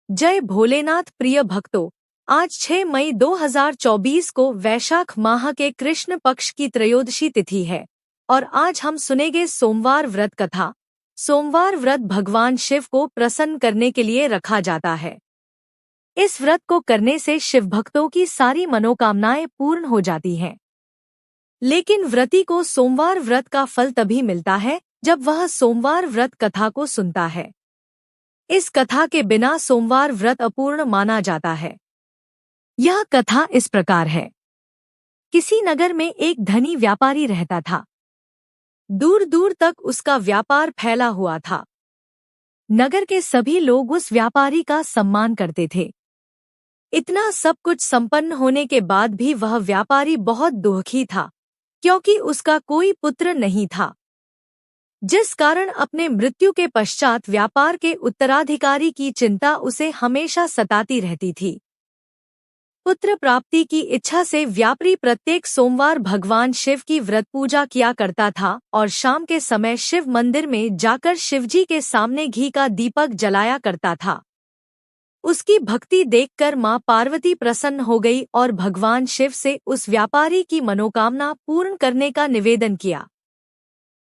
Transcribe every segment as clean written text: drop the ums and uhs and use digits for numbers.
जय भोलेनाथ। प्रिय भक्तों, आज 6 मई 2024 को वैशाख माह के कृष्ण पक्ष की त्रयोदशी तिथि है और आज हम सुनेंगे सोमवार व्रत कथा। सोमवार व्रत भगवान शिव को प्रसन्न करने के लिए रखा जाता है। इस व्रत को करने से शिव भक्तों की सारी मनोकामनाएं पूर्ण हो जाती हैं। लेकिन व्रती को सोमवार व्रत का फल तभी मिलता है जब वह सोमवार व्रत कथा को सुनता है। इस कथा के बिना सोमवार व्रत अपूर्ण माना जाता है। यह कथा इस प्रकार है। किसी नगर में एक धनी व्यापारी रहता था। दूर दूर तक उसका व्यापार फैला हुआ था। नगर के सभी लोग उस व्यापारी का सम्मान करते थे। इतना सब कुछ संपन्न होने के बाद भी वह व्यापारी बहुत दुखी था, क्योंकि उसका कोई पुत्र नहीं था, जिस कारण अपने मृत्यु के पश्चात व्यापार के उत्तराधिकारी की चिंता उसे हमेशा सताती रहती थी। पुत्र प्राप्ति की इच्छा से व्यापारी प्रत्येक सोमवार भगवान शिव की व्रत पूजा किया करता था और शाम के समय शिव मंदिर में जाकर शिवजी के सामने घी का दीपक जलाया करता था। उसकी भक्ति देखकर मां पार्वती प्रसन्न हो गई और भगवान शिव से उस व्यापारी की मनोकामना पूर्ण करने का निवेदन किया।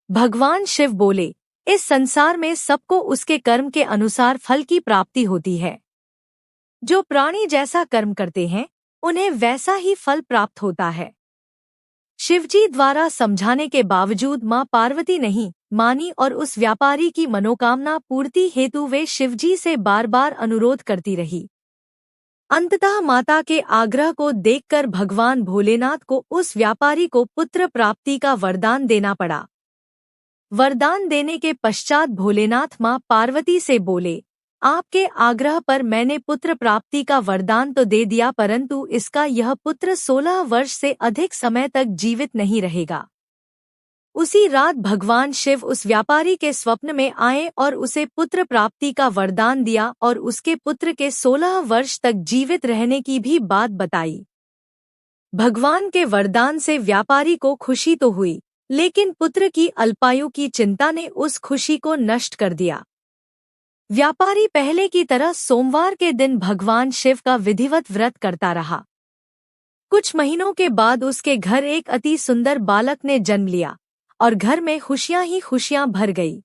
भगवान शिव बोले, इस संसार में सबको उसके कर्म के अनुसार फल की प्राप्ति होती है। जो प्राणी जैसा कर्म करते हैं उन्हें वैसा ही फल प्राप्त होता है। शिवजी द्वारा समझाने के बावजूद मां पार्वती नहीं मानी और उस व्यापारी की मनोकामना पूर्ति हेतु वे शिवजी से बार बार अनुरोध करती रही। अंततः माता के आग्रह को देखकर भगवान भोलेनाथ को उस व्यापारी को पुत्र प्राप्ति का वरदान देना पड़ा। वरदान देने के पश्चात भोलेनाथ मां पार्वती से बोले, आपके आग्रह पर मैंने पुत्र प्राप्ति का वरदान तो दे दिया, परंतु इसका यह पुत्र 16 वर्ष से अधिक समय तक जीवित नहीं रहेगा। उसी रात भगवान शिव उस व्यापारी के स्वप्न में आए और उसे पुत्र प्राप्ति का वरदान दिया और उसके पुत्र के 16 वर्ष तक जीवित रहने की भी बात बताई। भगवान के वरदान से व्यापारी को खुशी तो हुई, लेकिन पुत्र की अल्पायु की चिंता ने उस खुशी को नष्ट कर दिया। व्यापारी पहले की तरह सोमवार के दिन भगवान शिव का विधिवत व्रत करता रहा। कुछ महीनों के बाद उसके घर एक अति सुंदर बालक ने जन्म लिया और घर में खुशियां ही खुशियां भर गई।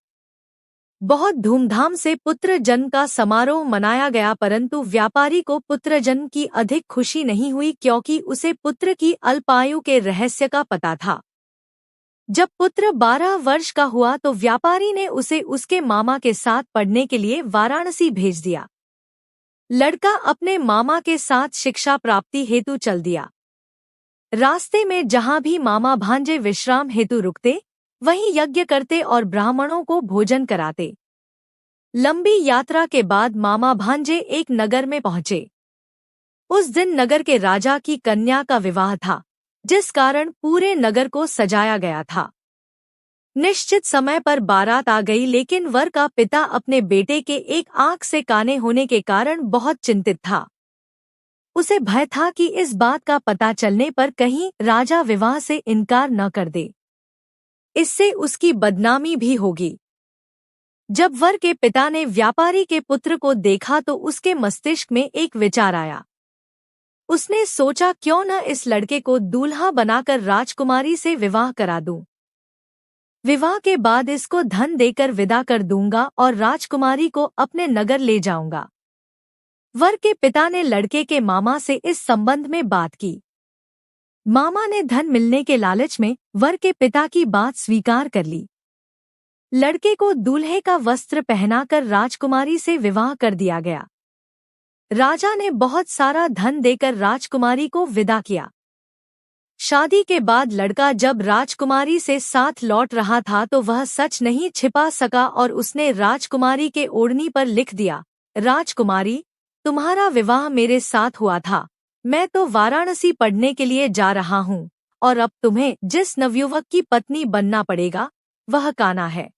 बहुत धूमधाम से पुत्र जन्म का समारोह मनाया गया, परंतु व्यापारी को पुत्र जन्म की अधिक खुशी नहीं हुई, क्योंकि उसे पुत्र की अल्पायु के रहस्य का पता था। जब पुत्र 12 वर्ष का हुआ तो व्यापारी ने उसे उसके मामा के साथ पढ़ने के लिए वाराणसी भेज दिया। लड़का अपने मामा के साथ शिक्षा प्राप्ति हेतु चल दिया। रास्ते में जहां भी मामा भांजे विश्राम हेतु रुकते, वहीं यज्ञ करते और ब्राह्मणों को भोजन कराते। लंबी यात्रा के बाद मामा भांजे एक नगर में पहुंचे। उस दिन नगर के राजा की कन्या का विवाह था, जिस कारण पूरे नगर को सजाया गया था। निश्चित समय पर बारात आ गई, लेकिन वर का पिता अपने बेटे के एक आंख से काने होने के कारण बहुत चिंतित था। उसे भय था कि इस बात का पता चलने पर कहीं राजा विवाह से इनकार न कर दे, इससे उसकी बदनामी भी होगी। जब वर के पिता ने व्यापारी के पुत्र को देखा तो उसके मस्तिष्क में एक विचार आया। उसने सोचा, क्यों न इस लड़के को दूल्हा बनाकर राजकुमारी से विवाह करा दूं। विवाह के बाद इसको धन देकर विदा कर दूंगा और राजकुमारी को अपने नगर ले जाऊंगा। वर के पिता ने लड़के के मामा से इस संबंध में बात की। मामा ने धन मिलने के लालच में वर के पिता की बात स्वीकार कर ली। लड़के को दूल्हे का वस्त्र पहनाकर राजकुमारी से विवाह कर दिया गया। राजा ने बहुत सारा धन देकर राजकुमारी को विदा किया। शादी के बाद लड़का जब राजकुमारी से साथ लौट रहा था तो वह सच नहीं छिपा सका और उसने राजकुमारी के ओढ़नी पर लिख दिया, राजकुमारी, तुम्हारा विवाह मेरे साथ हुआ था। मैं तो वाराणसी पढ़ने के लिए जा रहा हूँ और अब तुम्हें जिस नवयुवक की पत्नी बनना पड़ेगा वह कान्हा है।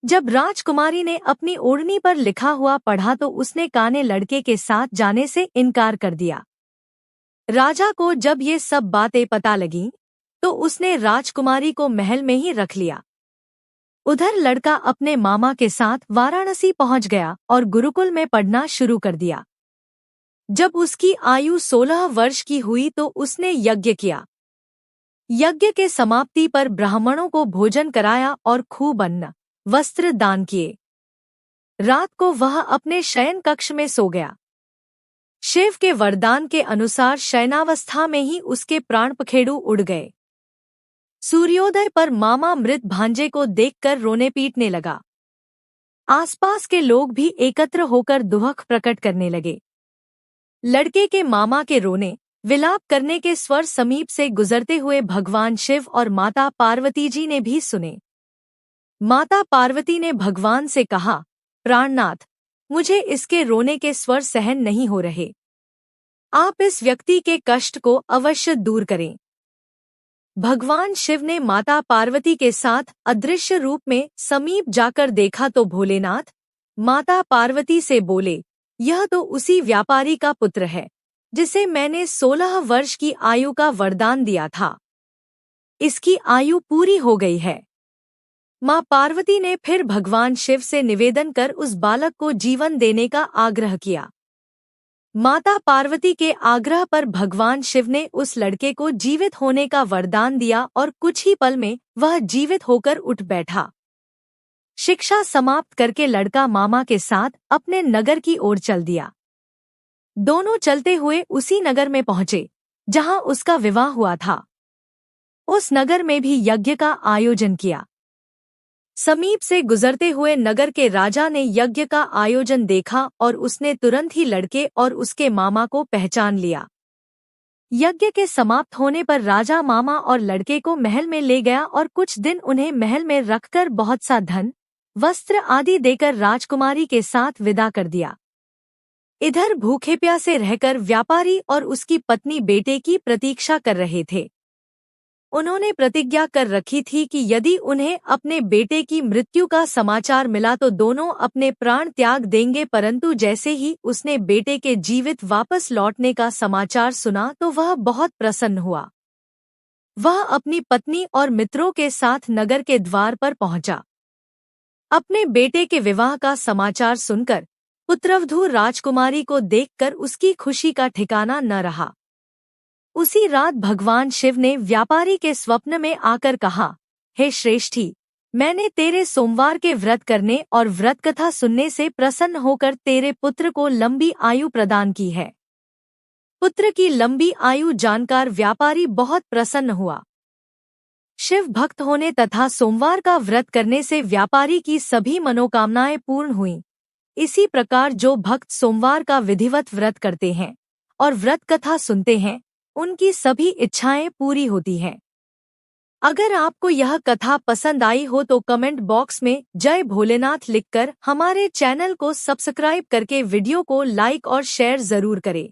जब राजकुमारी ने अपनी ओढ़नी पर लिखा हुआ पढ़ा तो उसने काने लड़के के साथ जाने से इनकार कर दिया। राजा को जब ये सब बातें पता लगीं, तो उसने राजकुमारी को महल में ही रख लिया। उधर लड़का अपने मामा के साथ वाराणसी पहुंच गया और गुरुकुल में पढ़ना शुरू कर दिया। जब उसकी आयु 16 वर्ष की हुई तो उसने यज्ञ किया। यज्ञ के समाप्ति पर ब्राह्मणों को भोजन कराया और खूब अन्न वस्त्र दान किए। रात को वह अपने शयन कक्ष में सो गया। शिव के वरदान के अनुसार शयनावस्था में ही उसके प्राण पखेरु उड़ गए। सूर्योदय पर मामा मृत भांजे को देखकर रोने पीटने लगा। आसपास के लोग भी एकत्र होकर दुख प्रकट करने लगे। लड़के के मामा के रोने विलाप करने के स्वर समीप से गुजरते हुए भगवान शिव और माता पार्वती जी ने भी सुने। माता पार्वती ने भगवान से कहा, प्राणनाथ, मुझे इसके रोने के स्वर सहन नहीं हो रहे। आप इस व्यक्ति के कष्ट को अवश्य दूर करें। भगवान शिव ने माता पार्वती के साथ अदृश्य रूप में समीप जाकर देखा तो भोलेनाथ माता पार्वती से बोले, यह तो उसी व्यापारी का पुत्र है जिसे मैंने 16 वर्ष की आयु का वरदान दिया था। इसकी आयु पूरी हो गई है। मां पार्वती ने फिर भगवान शिव से निवेदन कर उस बालक को जीवन देने का आग्रह किया। माता पार्वती के आग्रह पर भगवान शिव ने उस लड़के को जीवित होने का वरदान दिया और कुछ ही पल में वह जीवित होकर उठ बैठा। शिक्षा समाप्त करके लड़का मामा के साथ अपने नगर की ओर चल दिया। दोनों चलते हुए उसी नगर में पहुंचे जहां उसका विवाह हुआ था। उस नगर में भी यज्ञ का आयोजन किया। समीप से गुजरते हुए नगर के राजा ने यज्ञ का आयोजन देखा और उसने तुरंत ही लड़के और उसके मामा को पहचान लिया। यज्ञ के समाप्त होने पर राजा मामा और लड़के को महल में ले गया और कुछ दिन उन्हें महल में रखकर बहुत सा धन, वस्त्र आदि देकर राजकुमारी के साथ विदा कर दिया। इधर भूखे प्यासे रहकर व्यापारी और उसकी पत्नी बेटे की प्रतीक्षा कर रहे थे। उन्होंने प्रतिज्ञा कर रखी थी कि यदि उन्हें अपने बेटे की मृत्यु का समाचार मिला तो दोनों अपने प्राण त्याग देंगे, परंतु जैसे ही उसने बेटे के जीवित वापस लौटने का समाचार सुना तो वह बहुत प्रसन्न हुआ। वह अपनी पत्नी और मित्रों के साथ नगर के द्वार पर पहुंचा। अपने बेटे के विवाह का समाचार सुनकर पुत्रवधू राजकुमारी को देखकर उसकी खुशी का ठिकाना न रहा। उसी रात भगवान शिव ने व्यापारी के स्वप्न में आकर कहा, हे श्रेष्ठी, मैंने तेरे सोमवार के व्रत करने और व्रत कथा सुनने से प्रसन्न होकर तेरे पुत्र को लंबी आयु प्रदान की है। पुत्र की लंबी आयु जानकर व्यापारी बहुत प्रसन्न हुआ। शिव भक्त होने तथा सोमवार का व्रत करने से व्यापारी की सभी मनोकामनाएं पूर्ण हुईं। इसी प्रकार जो भक्त सोमवार का विधिवत व्रत करते हैं और व्रत कथा सुनते हैं, उनकी सभी इच्छाएं पूरी होती हैं। अगर आपको यह कथा पसंद आई हो तो कमेंट बॉक्स में जय भोलेनाथ लिखकर हमारे चैनल को सब्सक्राइब करके वीडियो को लाइक और शेयर जरूर करें।